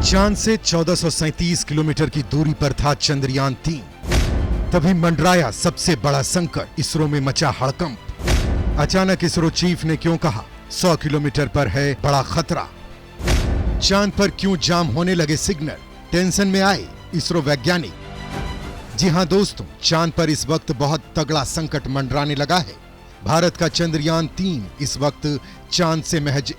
चांद से 1437 किलोमीटर की दूरी पर था चंद्रयान 3। तभी मंडराया सबसे बड़ा संकट, इसरो में मचा हड़कंप। अचानक इसरो चीफ ने क्यों कहा 100 किलोमीटर पर है बड़ा खतरा। चांद पर क्यों जाम होने लगे सिग्नल, टेंशन में आए इसरो वैज्ञानिक। जी हां दोस्तों, चांद पर इस वक्त बहुत तगड़ा संकट मंडराने लगा है। भारत का चंद्रयान 3 इस वक्त चांद से महज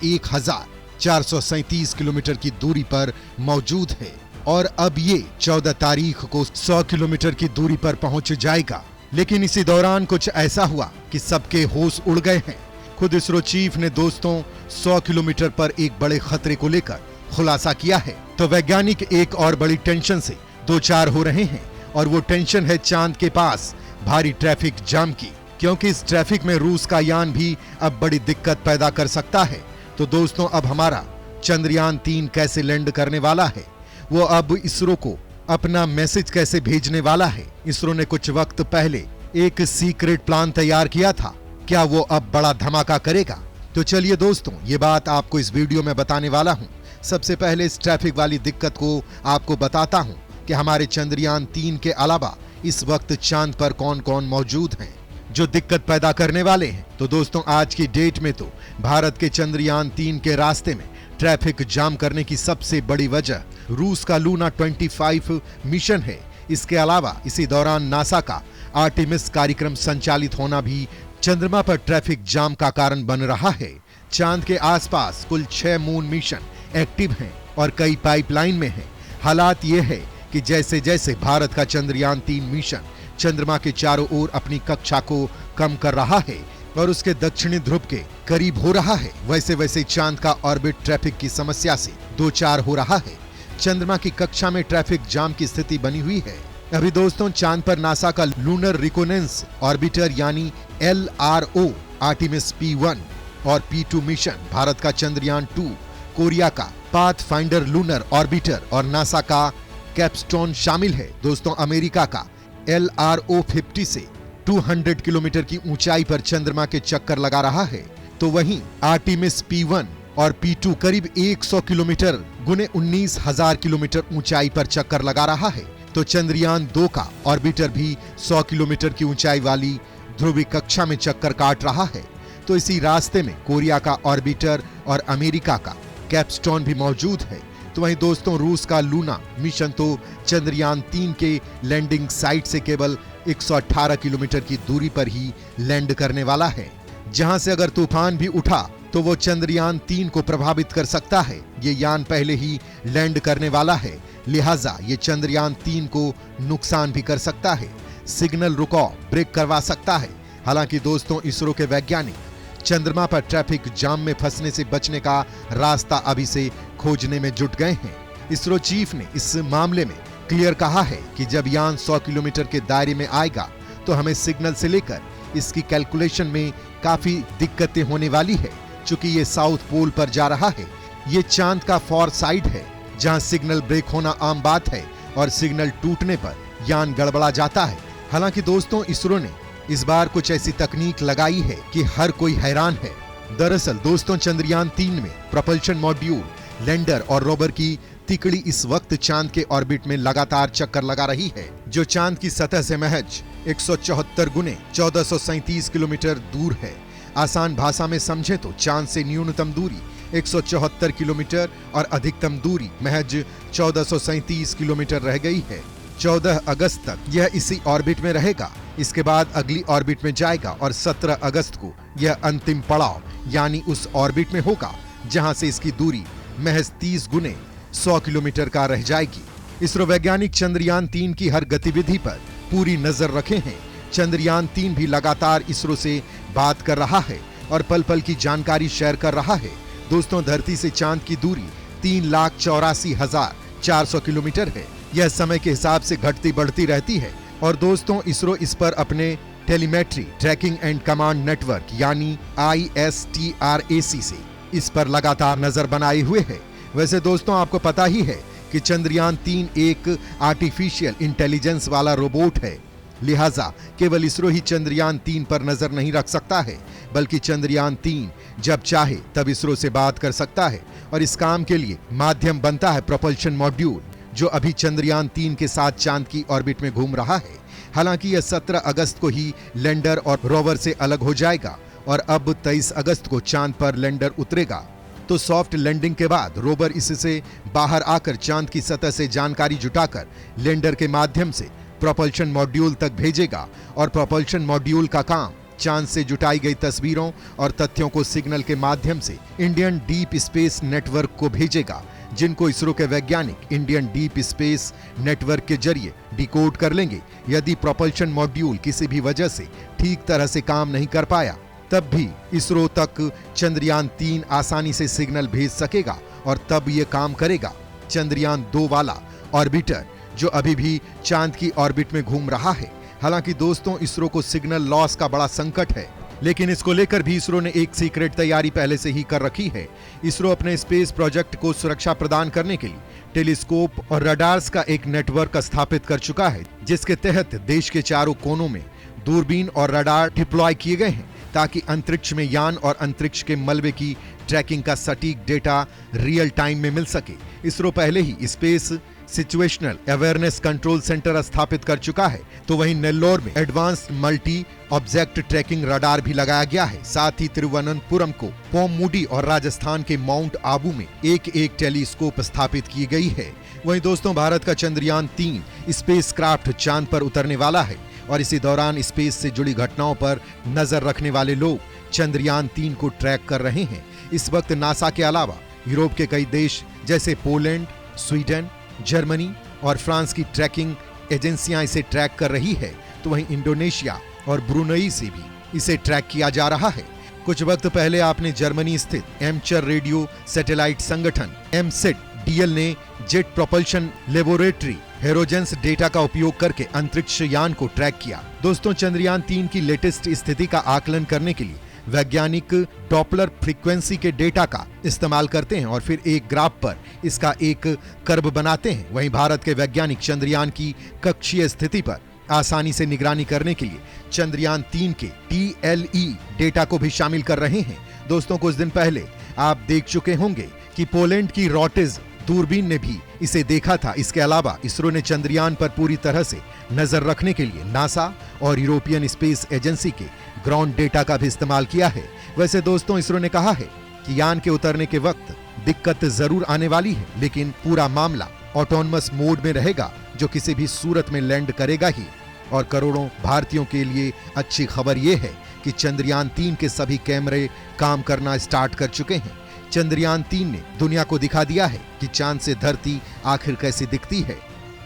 1437 किलोमीटर की दूरी पर मौजूद है और अब ये 14 तारीख को 100 किलोमीटर की दूरी पर पहुंच जाएगा। लेकिन इसी दौरान कुछ ऐसा हुआ कि सबके होश उड़ गए हैं। खुद इसरो चीफ ने दोस्तों 100 किलोमीटर पर एक बड़े खतरे को लेकर खुलासा किया है। तो वैज्ञानिक एक और बड़ी टेंशन से दो चार हो रहे हैं और वो टेंशन है चांद के पास भारी ट्रैफिक जाम की, क्योंकि इस ट्रैफिक में रूस का यान भी अब बड़ी दिक्कत पैदा कर सकता है। तो दोस्तों, अब हमारा चंद्रयान 3 कैसे लैंड करने वाला है, वो अब इसरो को अपना मैसेज कैसे भेजने वाला है। इसरो ने कुछ वक्त पहले एक सीक्रेट प्लान तैयार किया था, क्या वो अब बड़ा धमाका करेगा? तो चलिए दोस्तों, ये बात आपको इस वीडियो में बताने वाला हूं। सबसे पहले इस ट्रैफिक वाली दिक्कत को आपको बताता हूं कि हमारे चंद्रयान 3 के अलावा इस वक्त चांद पर कौन कौन मौजूद हैं जो दिक्कत पैदा करने वाले हैं। तो दोस्तों, आज की डेट में तो भारत के चंद्रयान 3 के रास्ते में ट्रैफिक जाम करने की सबसे बड़ी वजह रूस का लूना 25 मिशन है। इसके अलावा इसी दौरान नासा का आर्टेमिस कार्यक्रम संचालित होना भी चंद्रमा पर ट्रैफिक जाम का कारण बन रहा है। चांद के आसपास कुल 6 मून मिशन एक्टिव हैं और कई पाइपलाइन में हैं। हालात ये है कि जैसे जैसे भारत का चंद्रयान 3 मिशन चंद्रमा के चारों ओर अपनी कक्षा को कम कर रहा है और उसके दक्षिणी ध्रुव के करीब हो रहा है, वैसे वैसे चांद का ऑर्बिट ट्रैफिक की समस्या से दो चार हो रहा है। चंद्रमा की कक्षा में ट्रैफिक जाम की स्थिति बनी हुई है। अभी दोस्तों, चांद पर नासा का लूनर रिकोनेंस ऑर्बिटर यानी LRO आर्टेमिस P1 और P2 मिशन, भारत का चंद्रयान 2, कोरिया का पाथफाइंडर लूनर ऑर्बिटर और नासा का कैपस्टोन शामिल है। दोस्तों, अमेरिका का LRO 50 से 200 किलोमीटर की ऊंचाई पर चंद्रमा के चक्कर लगा रहा है। तो वहीं आर्टेमिस P1 और P2 करीब 100 किलोमीटर गुने 19,000 किलोमीटर ऊंचाई पर चक्कर लगा रहा है। तो चंद्रयान 2 का ऑर्बिटर भी 100 किलोमीटर की ऊंचाई वाली ध्रुवीय कक्षा में चक्कर काट रहा है। तो इसी रास्ते में कोरिया का ऑर्बिटर और अमेरिका का कैपस्टोन भी मौजूद है। तो वहीं दोस्तों, रूस का लूना मिशन तो चंद्रयान 3 के लैंडिंग साइट से केवल 118 किलोमीटर की दूरी पर ही लैंड करने वाला है, जहां से अगर तूफान भी उठा तो वो चंद्रयान 3 को प्रभावित कर सकता है। ये यान पहले ही लैंड करने वाला है, लिहाजा ये चंद्रयान 3 को नुकसान भी कर सकता है, सिग्नल रुकाव ब्रेक करवा सकता है। हालांकि दोस्तों, इसरो के वैज्ञानिक चंद्रमा पर ट्रैफिक जाम में फंसने से बचने का रास्ता अभी से खोजने में जुट गए हैं। इसरो चीफ ने इस मामले में क्लियर कहा है कि जब यान 100 किलोमीटर के दायरे में आएगा तो हमें सिग्नल से लेकर इसकी कैलकुलेशन में काफी दिक्कतें होने वाली है। चूंकि ये साउथ पोल पर जा रहा है, ये चांद का फॉर साइड है जहां सिग्नल ब्रेक होना आम बात है और सिग्नल टूटने पर यान गड़बड़ा जाता है। हालांकि दोस्तों, इसरो ने इस बार कुछ ऐसी तकनीक लगाई है कि हर कोई हैरान है। दरअसल दोस्तों, चंद्रयान 3 में प्रोपल्शन मॉड्यूल, लैंडर और रोवर की तिकड़ी इस वक्त चांद के ऑर्बिट में लगातार चक्कर लगा रही है, जो चांद की सतह से महज 174 गुने 1437 किलोमीटर दूर है। आसान भाषा में समझे तो चांद से न्यूनतम दूरी 174 किलोमीटर और अधिकतम दूरी महज 1437 किलोमीटर रह गई है। 14 अगस्त तक यह इसी ऑर्बिट में रहेगा। इसके बाद अगली ऑर्बिट में जाएगा और 17 अगस्त को यह अंतिम पड़ाव यानी उस ऑर्बिट में होगा जहां से इसकी दूरी महज 30 गुने 100 किलोमीटर का रह जाएगी। इसरो वैज्ञानिक चंद्रयान 3 की हर गतिविधि पर पूरी नजर रखे हैं। चंद्रयान 3 भी लगातार इसरो से बात कर रहा है और पल पल की जानकारी शेयर कर रहा है। दोस्तों, धरती से चांद की दूरी 3,84,400 किलोमीटर है। यह समय के हिसाब से घटती बढ़ती रहती है और दोस्तों, इसरो इस पर अपने telemetry tracking and command network यानी ISTRAC से इस पर लगातार नजर बनाए हुए है। वैसे दोस्तों, आपको पता ही है कि चंद्रयान 3 एक आर्टिफिशियल इंटेलिजेंस वाला रोबोट है, लिहाजा केवल इसरो ही चंद्रयान 3 पर नजर नहीं रख सकता है, बल्कि चंद्रयान 3 जब चाहे तब इसरो से बात कर सकता है और इस काम के लिए माध्यम बनता है प्रोपल्शन मॉड्यूल, जो अभी चंद्रयान 3 के साथ चांद की ऑर्बिट में घूम रहा है। हालांकि यह 17 अगस्त को ही लैंडर और रोवर से अलग हो जाएगा और अब 23 अगस्त को चांद पर लैंडर उतरेगा। तो सॉफ्ट लैंडिंग के बाद रोवर इससे बाहर आकर चांद की सतह से जानकारी जुटाकर लैंडर के माध्यम से प्रोपल्शन मॉड्यूल तक भेजेगा और प्रोपल्शन मॉड्यूल का काम चांद से जुटाई गई तस्वीरों और तथ्यों को सिग्नल के माध्यम से इंडियन डीप स्पेस नेटवर्क को भेजेगा, जिनको इसरो के वैज्ञानिक इंडियन डीप स्पेस नेटवर्क के जरिए डिकोड कर लेंगे। यदि प्रोपल्शन मॉड्यूल किसी भी वजह से ठीक तरह से काम नहीं कर पाया, तब भी इसरो तक चंद्रयान 3 आसानी से सिग्नल भेज सकेगा और तब ये काम करेगा। चंद्रयान 2 वाला ऑर्बिटर जो अभी भी चांद की ऑर्बिट में घूम रहा है। हालांकि दोस्तों, इसरो को सिग्नल लॉस का बड़ा संकट है, लेकिन इसको लेकर भी इसरो ने एक सीक्रेट तैयारी पहले से ही कर रखी है। इसरो अपने स्पेस प्रोजेक्ट को सुरक्षा प्रदान करने के लिए टेलीस्कोप और रडार्स का एक नेटवर्क स्थापित कर चुका है, जिसके तहत देश के चारों कोनों में दूरबीन और रडार डिप्लॉय किए गए हैं, ताकि अंतरिक्ष में यान और अंतरिक्ष के मलबे की ट्रैकिंग का सटीक डेटा रियल टाइम में मिल सके। इसरो पहले ही space situational awareness control centre स्थापित कर चुका है, तो वहीं नेल्लोर में advanced multi object tracking radar भी लगाया गया है। साथ ही तिरुवनंतपुरम को पोममुडी और राजस्थान के माउंट आबू में एक टेलीस्कोप स्थापित की गई है। वहीं दोस्तों, भारत का चंद्रयान 3 स्पेसक्राफ्ट चांद पर उतरने वाला है और इसी दौरान स्पेस से जुड़ी घटनाओं पर नजर रखने वाले लोग चंद्रयान 3 को ट्रैक कर रहे हैं। इस वक्त नासा के अलावा यूरोप के कई देश जैसे पोलैंड, स्वीडन, जर्मनी और फ्रांस की ट्रैकिंग एजेंसियां इसे ट्रैक कर रही है, तो वहीं इंडोनेशिया और ब्रुनई से भी इसे ट्रैक किया जा रहा है। कुछ वक्त पहले आपने जर्मनी स्थित एमचर रेडियो सैटेलाइट संगठन एमसेट डीएल ने जेट प्रोपल्शन लेबोरेटरी हेरोजेंस डेटा का उपयोग करके अंतरिक्ष यान को ट्रैक किया। दोस्तों, चंद्रयान 3 की लेटेस्ट स्थिति का आकलन करने के लिए वैज्ञानिक डॉपलर फ्रीक्वेंसी के डेटा का इस्तेमाल करते हैं और फिर एक ग्राफ पर इसका एक कर्व बनाते हैं। वहीं भारत के वैज्ञानिक चंद्रयान की कक्षीय स्थिति पर आसानी से निगरानी करने के लिए चंद्रयान 3 के TLE डेटा को भी शामिल कर रहे हैं। दोस्तों, कुछ दिन पहले आप देख चुके होंगे कि पोलैंड की रॉटेज दूरबीन ने भी इसे देखा था। इसके अलावा इसरो ने चंद्रयान पर पूरी तरह से नजर रखने के लिए नासा और यूरोपियन स्पेस एजेंसी के ग्राउंड डेटा का भी इस्तेमाल किया है। वैसे दोस्तों, इसरो ने कहा है कि यान के उतरने के वक्त दिक्कत जरूर आने वाली है, लेकिन पूरा मामला ऑटोनमस मोड में रहेगा, जो किसी भी सूरत में लैंड करेगा ही। और करोड़ों भारतीयों के लिए अच्छी खबर यह है कि चंद्रयान 3 के सभी कैमरे काम करना स्टार्ट कर चुके हैं। चंद्रयान 3 ने दुनिया को दिखा दिया है कि चांद से धरती आखिर कैसी दिखती है।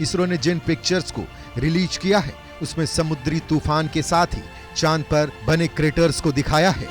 इसरो ने जिन पिक्चर्स को रिलीज किया है, उसमें समुद्री तूफान के साथ ही चांद पर बने क्रेटर्स को दिखाया है।